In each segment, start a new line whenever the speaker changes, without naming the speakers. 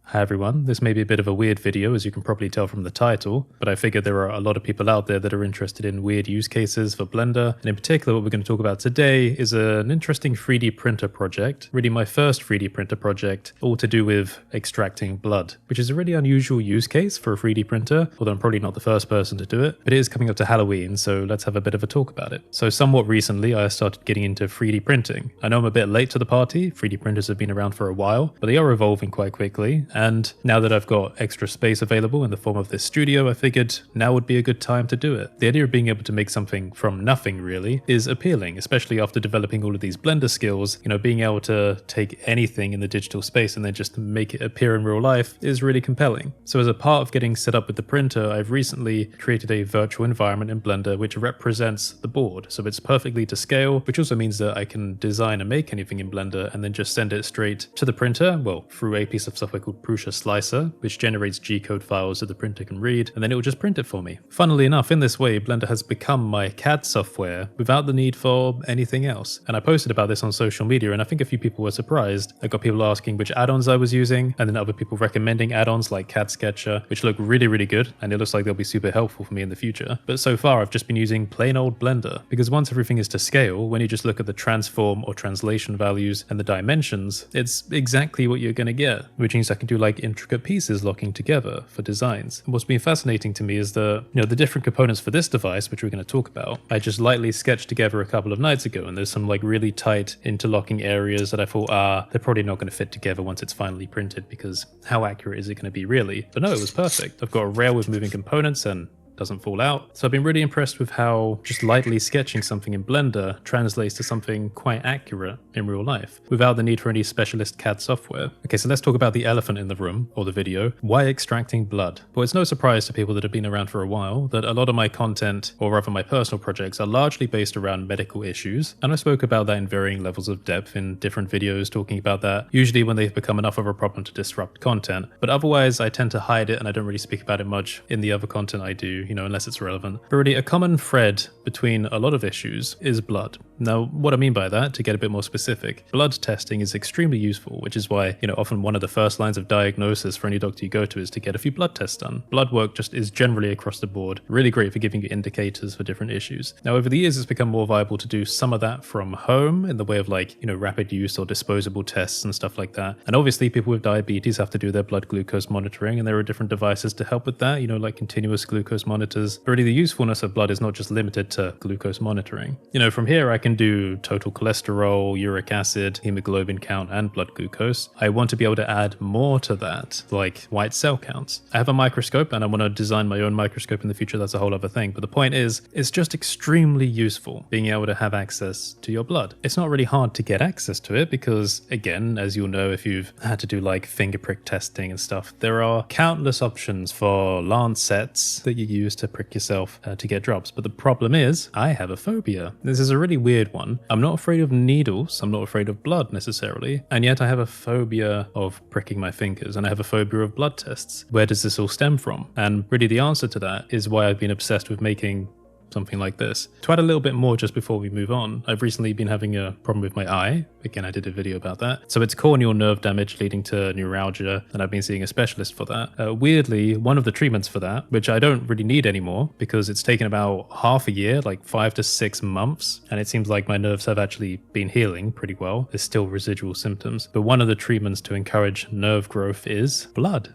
Hi everyone, this may be a bit of a weird video as you can probably tell from the title, but I figured there are a lot of people out there that are interested in weird use cases for Blender, and in particular what we're going to talk about today is an interesting 3D printer project, really my first 3D printer project, all to do with extracting blood, which is a really unusual use case for a 3D printer, although I'm probably not the first person to do it, but it is coming up to Halloween, so let's have a bit of a talk about it. So somewhat recently I started getting into 3D printing. I know I'm a bit late to the party, 3D printers have been around for a while, but they are evolving quite quickly. And now that I've got extra space available in the form of this studio, I figured now would be a good time to do it. The idea of being able to make something from nothing really is appealing, especially after developing all of these Blender skills. You know, being able to take anything in the digital space and then just make it appear in real life is really compelling. So as a part of getting set up with the printer, I've recently created a virtual environment in Blender which represents the board. So it's perfectly to scale, which also means that I can design and make anything in Blender and then just send it straight to the printer, well, through a piece of software called Prusa Slicer, which generates G-code files that the printer can read, and then it will just print it for me. Funnily enough, in this way, Blender has become my CAD software without the need for anything else. And I posted about this on social media, and I think a few people were surprised. I got people asking which add-ons I was using, and then other people recommending add-ons like CAD Sketcher, which look really, really good, and it looks like they'll be super helpful for me in the future. But so far, I've just been using plain old Blender, because once everything is to scale, when you just look at the transform or translation values and the dimensions, it's exactly what you're going to get, which means I can do like intricate pieces locking together for designs. And what's been fascinating to me is the different components for this device, which we're going to talk about, I just lightly sketched together a couple of nights ago, and there's some like really tight interlocking areas that I thought, they're probably not going to fit together once it's finally printed, because how accurate is it going to be really? But no, it was perfect. I've got a rail with moving components and doesn't fall out. So I've been really impressed with how just lightly sketching something in Blender translates to something quite accurate in real life without the need for any specialist CAD software. Okay, so let's talk about the elephant in the room, or the video. Why extracting blood? Well, it's no surprise to people that have been around for a while that a lot of my content, or rather my personal projects, are largely based around medical issues, and I spoke about that in varying levels of depth in different videos talking about that, usually when they've become enough of a problem to disrupt content. But otherwise, I tend to hide it and I don't really speak about it much in the other content I do, unless it's relevant. But really, a common thread between a lot of issues is blood. Now, what I mean by that, to get a bit more specific, blood testing is extremely useful, which is why, often one of the first lines of diagnosis for any doctor you go to is to get a few blood tests done. Blood work just is generally across the board really great for giving you indicators for different issues. Now, over the years, it's become more viable to do some of that from home in the way of rapid use or disposable tests and stuff like that. And obviously, people with diabetes have to do their blood glucose monitoring, and there are different devices to help with that, like continuous glucose monitors. But really, the usefulness of blood is not just limited to glucose monitoring. From here, I can do total cholesterol, uric acid, hemoglobin count, and blood glucose. I want to be able to add more to that, like white cell counts. I have a microscope, and I want to design my own microscope in the future. That's a whole other thing. But the point is, it's just extremely useful being able to have access to your blood. It's not really hard to get access to it because, again, as you'll know if you've had to do like finger prick testing and stuff, there are countless options for lancets that you use to prick yourself to get drops. But the problem is, I have a phobia. This is a really weird one. I'm not afraid of needles, I'm not afraid of blood necessarily, and yet I have a phobia of pricking my fingers, and I have a phobia of blood tests. Where does this all stem from? And really the answer to that is why I've been obsessed with making something like this. To add a little bit more just before we move on, I've recently been having a problem with my eye. Again, I did a video about that. So it's corneal nerve damage leading to neuralgia, and I've been seeing a specialist for that. Weirdly, one of the treatments for that, which I don't really need anymore because it's taken about half a year, like 5 to 6 months, and it seems like my nerves have actually been healing pretty well. There's still residual symptoms, but one of the treatments to encourage nerve growth is blood.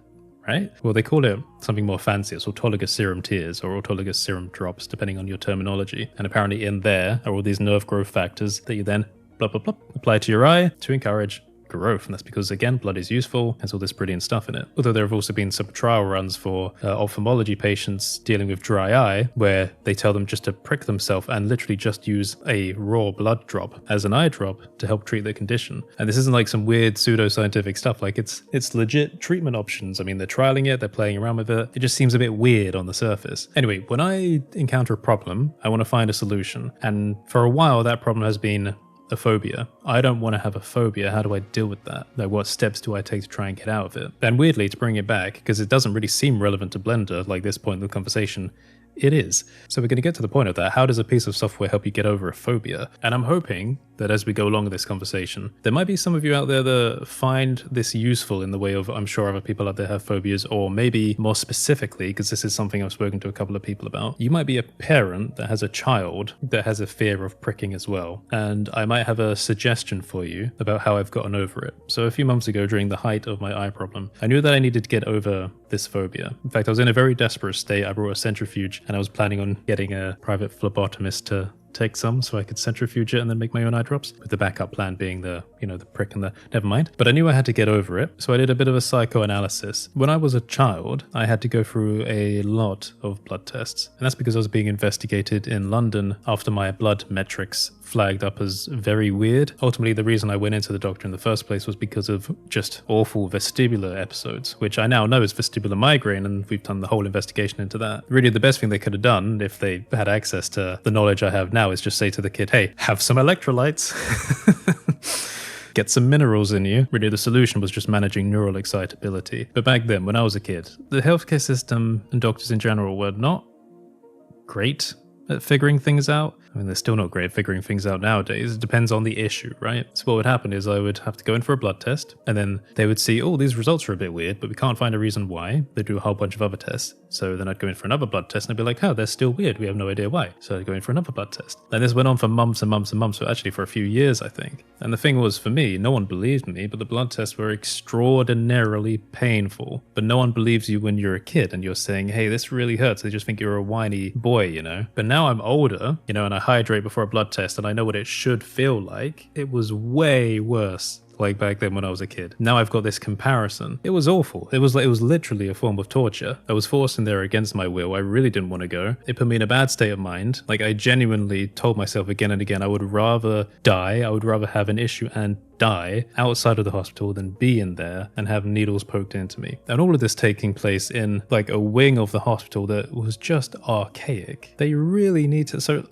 Right? Well, they call it something more fancy. It's autologous serum tears or autologous serum drops, depending on your terminology. And apparently in there are all these nerve growth factors that you then apply to your eye to encourage growth, and that's because, again, blood is useful, has all this brilliant stuff in it. Although there have also been some trial runs for ophthalmology patients dealing with dry eye, where they tell them just to prick themselves and literally just use a raw blood drop as an eye drop to help treat the condition. And this isn't like some weird pseudoscientific stuff, like it's legit treatment options. I mean, they're trialing it, they're playing around with it. It just seems a bit weird on the surface. Anyway, when I encounter a problem, I want to find a solution. And for a while, that problem has been a phobia. I don't want to have a phobia. How do I deal with that? Like, what steps do I take to try and get out of it? And weirdly, to bring it back, because it doesn't really seem relevant to Blender, like this point in the conversation, it is. So we're going to get to the point of that. How does a piece of software help you get over a phobia? And I'm hoping that as we go along this conversation, there might be some of you out there that find this useful in the way of, I'm sure other people out there have phobias, or maybe more specifically, because this is something I've spoken to a couple of people about, you might be a parent that has a child that has a fear of pricking as well. And I might have a suggestion for you about how I've gotten over it. So a few months ago, during the height of my eye problem, I knew that I needed to get over this phobia. In fact, I was in a very desperate state. I brought a centrifuge and I was planning on getting a private phlebotomist to take some so I could centrifuge it and then make my own eye drops, with the backup plan being the prick and the never mind. But I knew I had to get over it, so I did a bit of a psychoanalysis. When I was a child, I had to go through a lot of blood tests, and that's because I was being investigated in London after my blood metrics flagged up as very weird. Ultimately, the reason I went into the doctor in the first place was because of just awful vestibular episodes, which I now know is vestibular migraine, and we've done the whole investigation into that. Really, the best thing they could have done, if they had access to the knowledge I have now, is just say to the kid, hey, have some electrolytes. Get some minerals in you. Really, the solution was just managing neural excitability. But back then, when I was a kid, the healthcare system and doctors in general were not great at figuring things out. I mean, they're still not great at figuring things out nowadays. It depends on the issue, right? So what would happen is I would have to go in for a blood test, and then they would see, oh, these results are a bit weird, but we can't find a reason why. They do a whole bunch of other tests. So then I'd go in for another blood test, and I'd be like, oh, they're still weird. We have no idea why. So I'd go in for another blood test. And this went on for months and months and months, so actually for a few years, I think. And the thing was, for me, no one believed me, but the blood tests were extraordinarily painful. But no one believes you when you're a kid and you're saying, hey, this really hurts. They just think you're a whiny boy, you know? But now I'm older, you know, and I hydrate before a blood test and I know what it should feel like. It was way worse like back then when I was a kid. Now I've got this comparison. It was awful. It was literally a form of torture. I was forced in there against my will. I really didn't want to go. It put me in a bad state of mind. Like, I genuinely told myself again and again, I would rather die. I would rather have an issue and die outside of the hospital than be in there and have needles poked into me. And all of this taking place in like a wing of the hospital that was just archaic. They really need to. So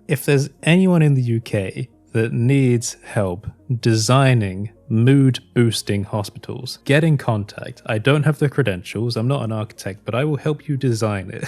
if there's anyone in the UK that needs help designing mood-boosting hospitals, get in contact. I don't have the credentials, I'm not an architect, but I will help you design it.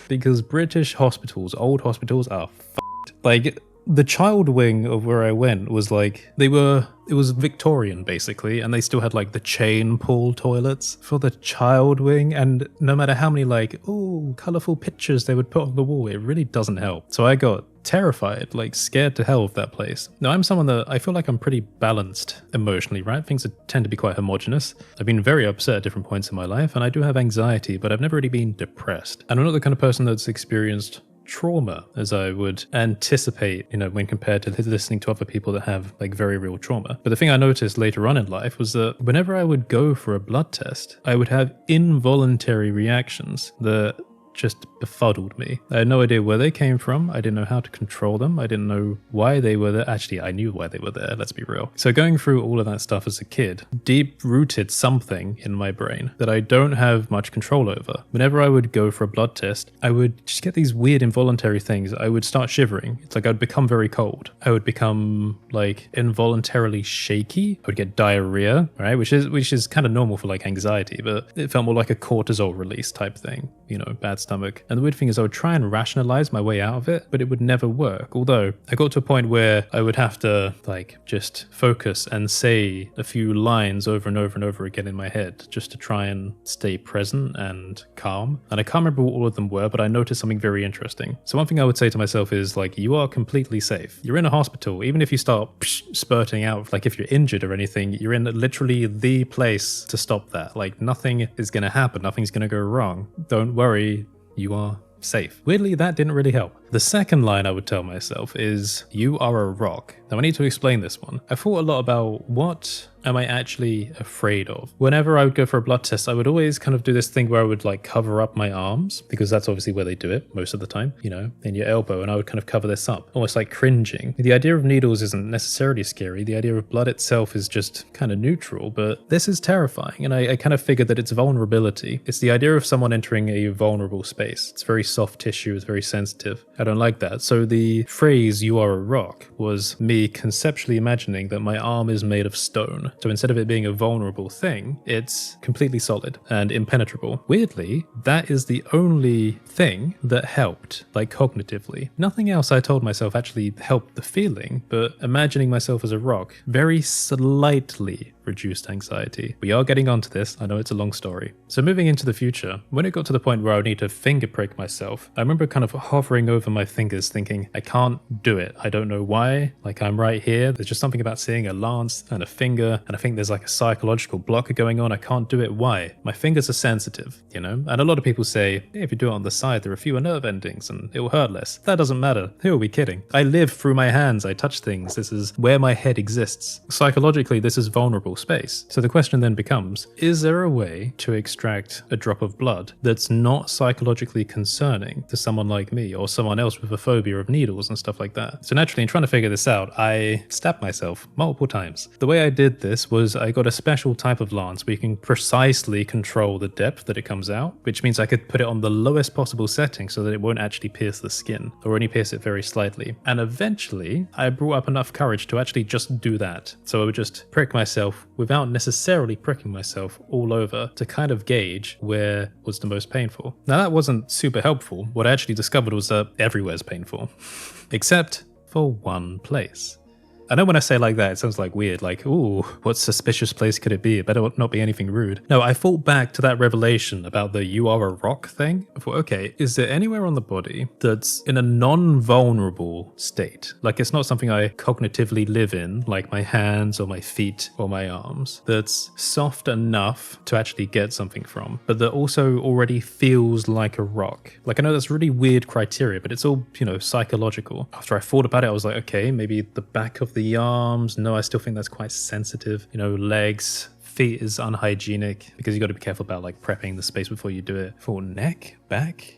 Because British hospitals, old hospitals, are f***ed. Like, the child wing of where I went was like, it was Victorian basically, and they still had like the chain pull toilets for the child wing, and no matter how many like, oh, colourful pictures they would put on the wall, it really doesn't help. So I got terrified, like scared to hell of that place. Now, I'm someone that I feel like I'm pretty balanced emotionally, right? Things tend to be quite homogenous. I've been very upset at different points in my life, and I do have anxiety, but I've never really been depressed. And I'm not the kind of person that's experienced trauma as I would anticipate, you know, when compared to listening to other people that have like very real trauma. But the thing I noticed later on in life was that whenever I would go for a blood test, I would have involuntary reactions that just befuddled me. I had no idea where they came from. I didn't know how to control them. I didn't know why they were there. Actually, I knew why they were there, let's be real. So going through all of that stuff as a kid, deep-rooted something in my brain that I don't have much control over. Whenever I would go for a blood test, I would just get these weird involuntary things. I would start shivering. It's like I'd become very cold. I would become like involuntarily shaky. I would get diarrhea, right? Which is kind of normal for like anxiety, but it felt more like a cortisol release type thing, you know, bad stomach. And the weird thing is I would try and rationalize my way out of it, but it would never work. Although I got to a point where I would have to like just focus and say a few lines over and over and over again in my head just to try and stay present and calm. And I can't remember what all of them were, but I noticed something very interesting. So one thing I would say to myself is like, you are completely safe. You're in a hospital. Even if you start spurting out, like if you're injured or anything, you're in literally the place to stop that. Like nothing is going to happen. Nothing's going to go wrong. Don't worry. You are safe. Weirdly, that didn't really help. The second line I would tell myself is, you are a rock. Now I need to explain this one. I thought a lot about what am I actually afraid of? Whenever I would go for a blood test, I would always kind of do this thing where I would like cover up my arms, because that's obviously where they do it most of the time, you know, in your elbow, and I would kind of cover this up, almost like cringing. The idea of needles isn't necessarily scary. The idea of blood itself is just kind of neutral, but this is terrifying. And I kind of figured that it's vulnerability. It's the idea of someone entering a vulnerable space. It's very soft tissue. It's very sensitive. I don't like that. So the phrase, you are a rock, was me conceptually imagining that my arm is made of stone. bone. So instead of it being a vulnerable thing, it's completely solid and impenetrable. Weirdly, that is the only thing that helped, like cognitively. Nothing else I told myself actually helped the feeling, but imagining myself as a rock very slightly reduced anxiety. We are getting onto this. I know it's a long story. So moving into the future, when it got to the point where I would need to finger prick myself, I remember kind of hovering over my fingers thinking, I can't do it. I don't know why. Like, I'm right here. There's just something about seeing a lance and a finger, and I think there's like a psychological blocker going on. I can't do it. Why? My fingers are sensitive, you know? And a lot of people say, hey, if you do it on the side, there are fewer nerve endings and it will hurt less. That doesn't matter. Who are we kidding? I live through my hands. I touch things. This is where my head exists. Psychologically, this is vulnerable space. So the question then becomes, is there a way to extract a drop of blood that's not psychologically concerning to someone like me or someone else with a phobia of needles and stuff like that? So naturally, in trying to figure this out, I stabbed myself multiple times. The way I did this was I got a special type of lance where you can precisely control the depth that it comes out, which means I could put it on the lowest possible setting so that it won't actually pierce the skin or only pierce it very slightly. And eventually, I brought up enough courage to actually just do that. So I would just prick myself without necessarily pricking myself all over to kind of gauge where was the most painful. Now that wasn't super helpful. What I actually discovered was that everywhere's painful, except for one place. I know when I say like that, it sounds like weird, like, ooh, what suspicious place could it be? It better not be anything rude. No, I thought back to that revelation about the you are a rock thing. I thought, okay, is there anywhere on the body that's in a non-vulnerable state? Like, it's not something I cognitively live in, like my hands or my feet or my arms, that's soft enough to actually get something from, but that also already feels like a rock. Like, I know that's really weird criteria, but it's all, you know, psychological. After I thought about it, I was like, okay, maybe the back of the arms. No, I still think that's quite sensitive. You know, legs, feet is unhygienic because you got to be careful about like prepping the space before you do it. For neck, back.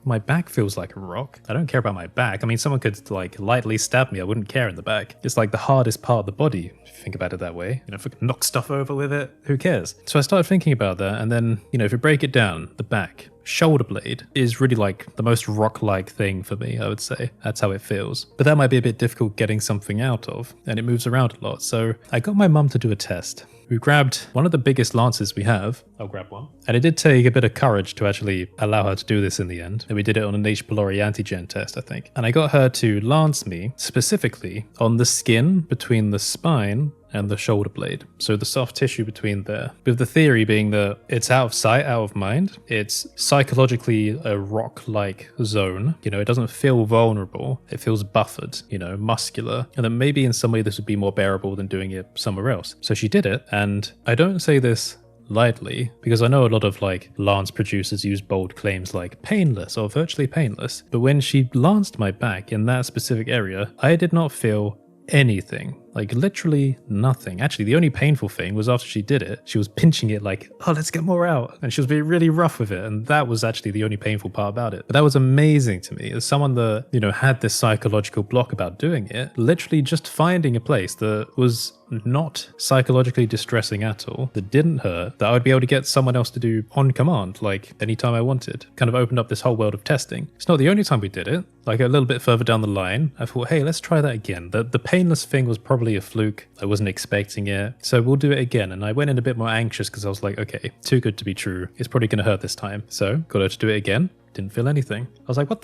My back feels like a rock. I don't care about my back. I mean, someone could like lightly stab me. I wouldn't care in the back. It's like the hardest part of the body, if you think about it that way. You know, if I can knock stuff over with it, who cares? So I started thinking about that. And then, you know, if you break it down, the back, shoulder blade is really like the most rock-like thing for me, I would say. That's how it feels. But that might be a bit difficult getting something out of, and it moves around a lot. So I got my mum to do a test. We grabbed one of the biggest lances we have. I'll grab one. And it did take a bit of courage to actually allow her to do this in the end. And we did it on an H. pylori antigen test, I think. And I got her to lance me specifically on the skin between the spine and the shoulder blade. So the soft tissue between there. With the theory being that it's out of sight, out of mind. It's psychologically a rock-like zone. You know, it doesn't feel vulnerable. It feels buffered, you know, muscular. And then maybe in some way this would be more bearable than doing it somewhere else. So she did it. And I don't say this lightly, because I know a lot of like lance producers use bold claims like painless or virtually painless. But when she lanced my back in that specific area, I did not feel anything. Like literally nothing. Actually, the only painful thing was after she did it, she was pinching it like, oh, let's get more out. And she was being really rough with it. And that was actually the only painful part about it. But that was amazing to me as someone that, you know, had this psychological block about doing it, literally just finding a place that was not psychologically distressing at all, that didn't hurt, that I would be able to get someone else to do on command, like anytime I wanted. Kind of opened up this whole world of testing. It's not the only time we did it. Like a little bit further down the line, I thought, hey, let's try that again. The painless thing was probably a fluke. I wasn't expecting it. So we'll do it again. And I went in a bit more anxious because I was like, okay, too good to be true. It's probably going to hurt this time. So got her to do it again. Didn't feel anything. I was like, what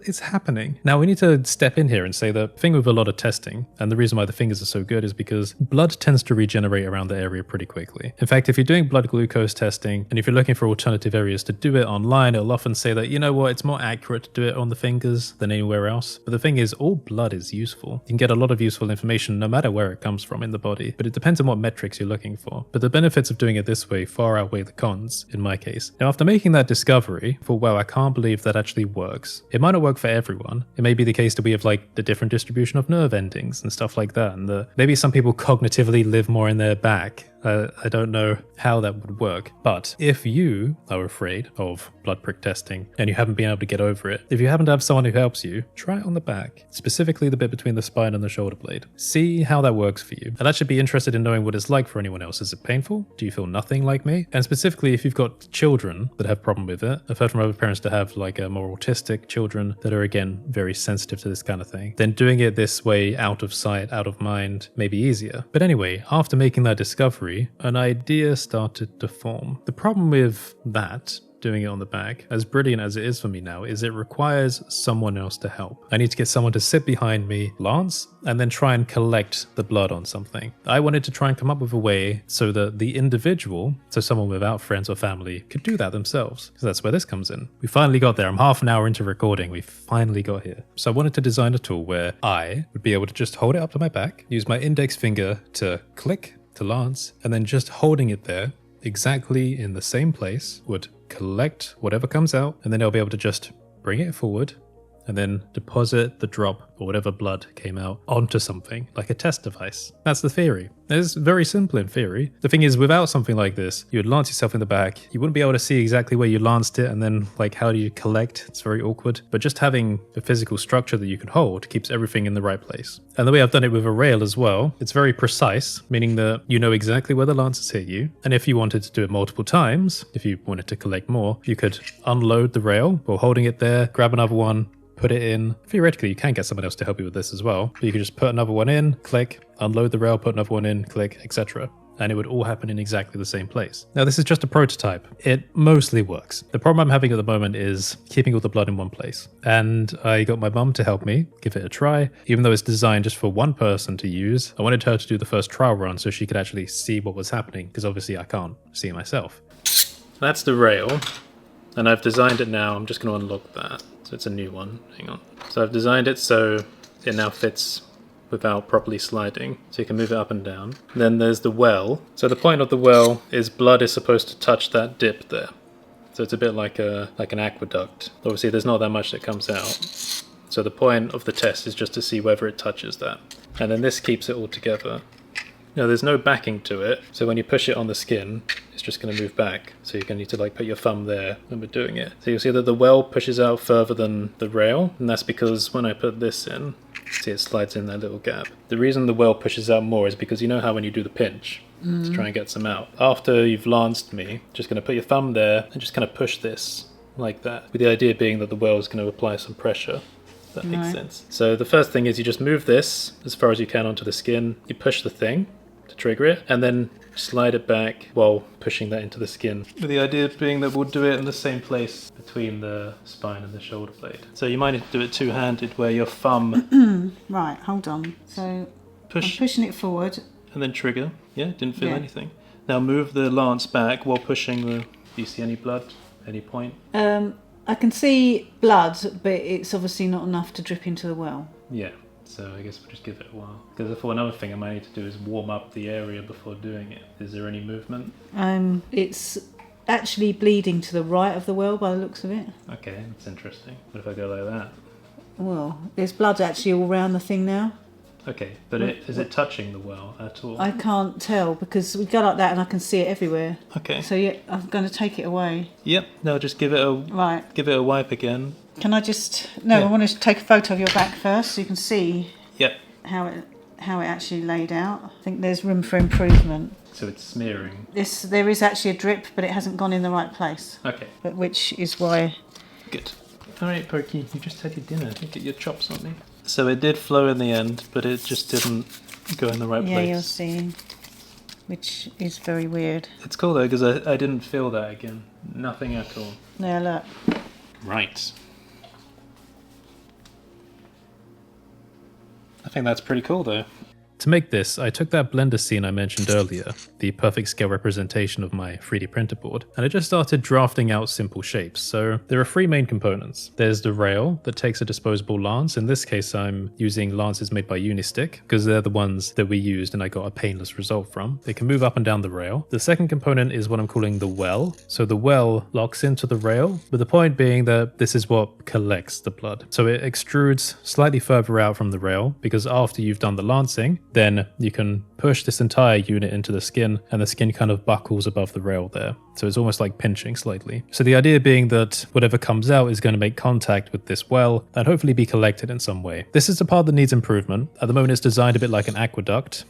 is happening? Now we need to step in here and say the thing with a lot of testing, and the reason why the fingers are so good is because blood tends to regenerate around the area pretty quickly. In fact, if you're doing blood glucose testing, and if you're looking for alternative areas to do it online, it'll often say that, you know what, it's more accurate to do it on the fingers than anywhere else. But the thing is, all blood is useful. You can get a lot of useful information no matter where it comes from in the body, but it depends on what metrics you're looking for. But the benefits of doing it this way far outweigh the cons, in my case. Now, after making that discovery, I thought, wow, I can't believe that actually works. It might not work for everyone. It may be the case that we have like the different distribution of nerve endings and stuff like that, and maybe some people cognitively live more in their back. I don't know how that would work. But if you are afraid of blood prick testing and you haven't been able to get over it, if you happen to have someone who helps you, try it on the back, specifically the bit between the spine and the shoulder blade. See how that works for you. I'd actually be interested in knowing what it's like for anyone else. Is it painful? Do you feel nothing like me? And specifically, if you've got children that have problem with it, I've heard from other parents to have like more autistic children that are, again, very sensitive to this kind of thing, then doing it this way, out of sight, out of mind, may be easier. But anyway, after making that discovery, an idea started to form. The problem with that, doing it on the back, as brilliant as it is for me now, is it requires someone else to help. I need to get someone to sit behind me, lance, and then try and collect the blood on something. I wanted to try and come up with a way so that the individual, so someone without friends or family, could do that themselves. So that's where this comes in. We finally got there. I'm half an hour into recording. We finally got here. So I wanted to design a tool where I would be able to just hold it up to my back, use my index finger to click, to lance, and then just holding it there exactly in the same place would collect whatever comes out, and then I'll be able to just bring it forward and then deposit the drop or whatever blood came out onto something like a test device. That's the theory. It's very simple in theory. The thing is, without something like this, you would lance yourself in the back. You wouldn't be able to see exactly where you lanced it, and then like how do you collect? It's very awkward. But just having a physical structure that you can hold keeps everything in the right place. And the way I've done it with a rail as well, it's very precise, meaning that you know exactly where the lance has hit you. And if you wanted to do it multiple times, if you wanted to collect more, you could unload the rail while holding it there, grab another one, put it in. Theoretically, you can get someone else to help you with this as well. But you can just put another one in, click, unload the rail, put another one in, click, etc. And it would all happen in exactly the same place. Now, this is just a prototype. It mostly works. The problem I'm having at the moment is keeping all the blood in one place. And I got my mum to help me give it a try. Even though it's designed just for one person to use, I wanted her to do the first trial run so she could actually see what was happening, because obviously I can't see it myself. That's the rail. And I've designed it now. I'm just going to unlock that. So it's a new one. Hang on. So I've designed it so it now fits without properly sliding. So you can move it up and down. And then there's the well. So the point of the well is blood is supposed to touch that dip there. So it's a bit like an aqueduct. Obviously there's not that much that comes out. So the point of the test is just to see whether it touches that. And then this keeps it all together. Now there's no backing to it, so when you push it on the skin, it's just going to move back. So you're going to need to like put your thumb there when we're doing it. So you'll see that the well pushes out further than the rail, and that's because when I put this in, see it slides in that little gap. The reason the well pushes out more is because you know how when you do the pinch to try and get some out. After you've lanced me, just going to put your thumb there and just kind of push this like that, with the idea being that the well is going to apply some pressure. That makes sense. So the first thing is you just move this as far as you can onto the skin, you push the thing to trigger it, and then slide it back while pushing that into the skin. With the idea being that we'll do it in the same place between the spine and the shoulder blade. So you might need to do it two-handed, where your thumb...
Right, hold on. So I'm
push
pushing it forward.
and then trigger. Yeah, didn't feel anything. Now move the lance back while pushing the... Do you see any blood? Any point?
I can see blood, but it's obviously not enough to drip into the well.
Yeah. So I guess we'll just give it a while. Because I thought another thing I might need to do is warm up the area before doing it. Is there any movement?
It's actually bleeding to the right of the well by the looks of it.
Okay, that's interesting. What if I go like that?
Well, there's blood actually all around the thing now.
Okay, but is it touching the well at all?
I can't tell because we go like that and I can see it everywhere.
Okay.
So yeah, I'm going to take it away.
Yep. No, just give it a wipe again.
Can I just... No, I want to take a photo of your back first so you can see how it actually laid out. I think there's room for improvement.
So it's smearing.
There is actually a drip, but it hasn't gone in the right place.
Okay.
But which is why...
Good. All right, Perky, you just had your dinner. Don't get your chops on me. So it did flow in the end, but it just didn't go in the right place.
Yeah, you're seeing. Which is very weird.
It's cool, though, because I didn't feel that again. Nothing at all.
Yeah, look.
Right. I think that's pretty cool, though. To make this, I took that Blender scene I mentioned earlier, the perfect scale representation of my 3D printer board, and I just started drafting out simple shapes. So there are three main components. There's the rail that takes a disposable lance. In this case, I'm using lances made by Unistick because they're the ones that we used and I got a painless result from. They can move up and down the rail. The second component is what I'm calling the well. So the well locks into the rail, but the point being that this is what collects the blood. So it extrudes slightly further out from the rail because after you've done the lancing, then you can push this entire unit into the skin, and the skin kind of buckles above the rail there. So it's almost like pinching slightly. So the idea being that whatever comes out is going to make contact with this well and hopefully be collected in some way. This is the part that needs improvement. At the moment it's designed a bit like an aqueduct,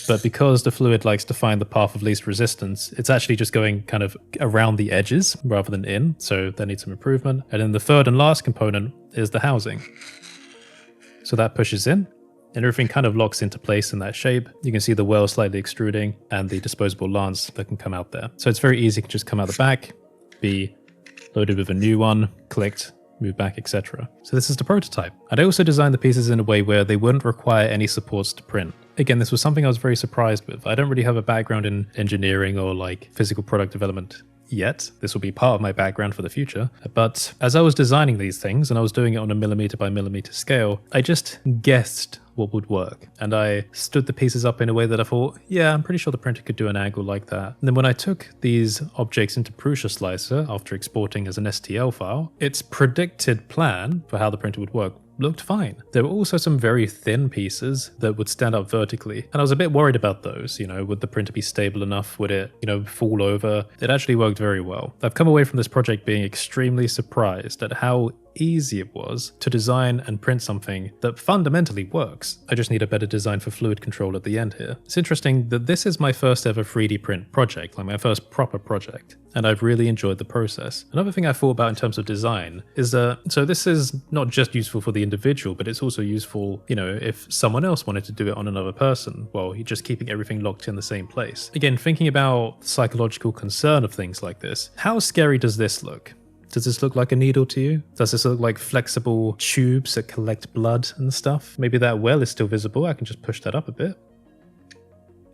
but because the fluid likes to find the path of least resistance, it's actually just going kind of around the edges rather than in, so that needs some improvement. And then the third and last component is the housing. So that pushes in, and everything kind of locks into place in that shape. You can see the well slightly extruding and the disposable lance that can come out there. So it's very easy to just come out the back, be loaded with a new one, clicked, move back, etc. So this is the prototype. And I also designed the pieces in a way where they wouldn't require any supports to print. Again, this was something I was very surprised with. I don't really have a background in engineering or like physical product development yet. This will be part of my background for the future. But as I was designing these things, and I was doing it on a millimeter by millimeter scale, I just guessed what would work. And I stood the pieces up in a way that I thought, yeah, I'm pretty sure the printer could do an angle like that. And then when I took these objects into Prusa Slicer after exporting as an STL file, its predicted plan for how the printer would work looked fine. There were also some very thin pieces that would stand up vertically, and I was a bit worried about those. Would the printer be stable enough? Would it, fall over? It actually worked very well. I've come away from this project being extremely surprised at how easy it was to design and print something that fundamentally works. I just need a better design for fluid control at the end here. It's interesting that this is my first ever 3D print project, like my first proper project, and I've really enjoyed the process. Another thing I thought about in terms of design is that, so this is not just useful for the individual, but it's also useful, if someone else wanted to do it on another person, well, you're just keeping everything locked in the same place. Again, thinking about the psychological concern of things like this, how scary does this look? Does this look like a needle to you? Does this look like flexible tubes that collect blood and stuff? Maybe that well is still visible. I can just push that up a bit.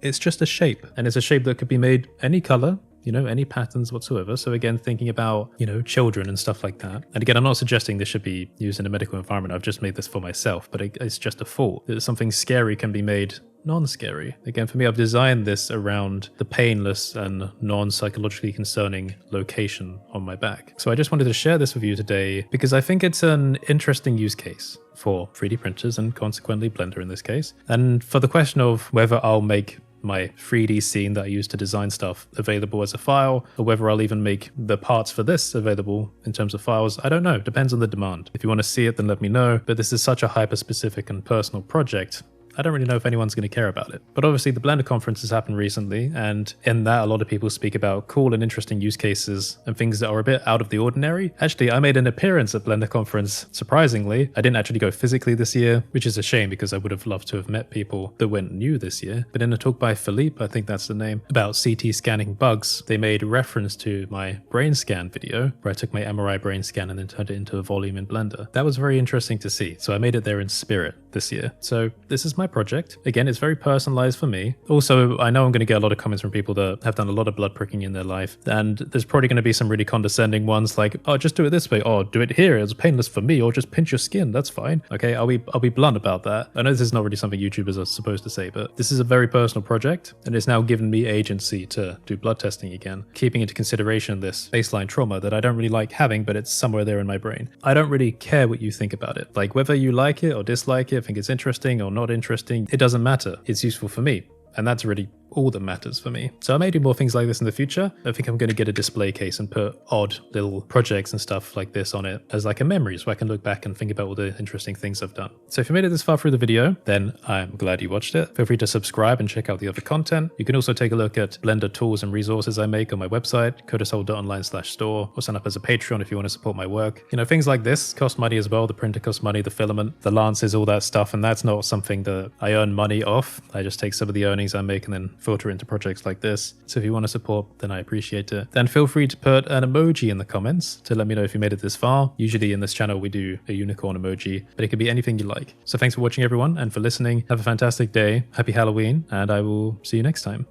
It's just a shape, and it's a shape that could be made any color, any patterns whatsoever. So again, thinking about, children and stuff like that. And again, I'm not suggesting this should be used in a medical environment. I've just made this for myself, but it's just a thought that something scary can be made non-scary. Again, for me, I've designed this around the painless and non-psychologically concerning location on my back. So I just wanted to share this with you today because I think it's an interesting use case for 3D printers and consequently Blender in this case. And for the question of whether I'll make my 3D scene that I use to design stuff available as a file, or whether I'll even make the parts for this available in terms of files, I don't know. Depends on the demand. If you want to see it, then let me know. But this is such a hyper-specific and personal project, I don't really know if anyone's going to care about it. But obviously the Blender conference has happened recently, and in that a lot of people speak about cool and interesting use cases and things that are a bit out of the ordinary. Actually, I made an appearance at Blender conference, surprisingly. I didn't actually go physically this year, which is a shame because I would have loved to have met people that went new this year. But in a talk by Philippe, I think that's the name, about CT scanning bugs, they made reference to my brain scan video, where I took my MRI brain scan and then turned it into a volume in Blender. That was very interesting to see. So I made it there in spirit this year. So this is my project. Again, it's very personalized for me. Also, I know I'm going to get a lot of comments from people that have done a lot of blood pricking in their life, and there's probably going to be some really condescending ones like, oh, just do it this way, or do it here, it's painless for me, or just pinch your skin, that's fine. Okay, I'll be blunt about that. I know this is not really something YouTubers are supposed to say, but this is a very personal project, and it's now given me agency to do blood testing again, keeping into consideration this baseline trauma that I don't really like having, but it's somewhere there in my brain. I don't really care what you think about it. Like, whether you like it or dislike it, think it's interesting or not interesting, it doesn't matter. It's useful for me. And that's really all that matters for me. So I may do more things like this in the future. I think I'm going to get a display case and put odd little projects and stuff like this on it as like a memory, so I can look back and think about all the interesting things I've done. So if you made it this far through the video, then I'm glad you watched it. Feel free to subscribe and check out the other content. You can also take a look at Blender tools and resources I make on my website, codasholt.online/store, or sign up as a Patreon if you want to support my work. Things like this cost money as well. The printer costs money, the filament, the lances, all that stuff, and that's not something that I earn money off. I just take some of the earnings I make and then filter into projects like this. So if you want to support, then I appreciate it. Then feel free to put an emoji in the comments to let me know if you made it this far. Usually in this channel we do a unicorn emoji, but it could be anything you like. So thanks for watching everyone and for listening. Have a fantastic day. Happy Halloween, and I will see you next time.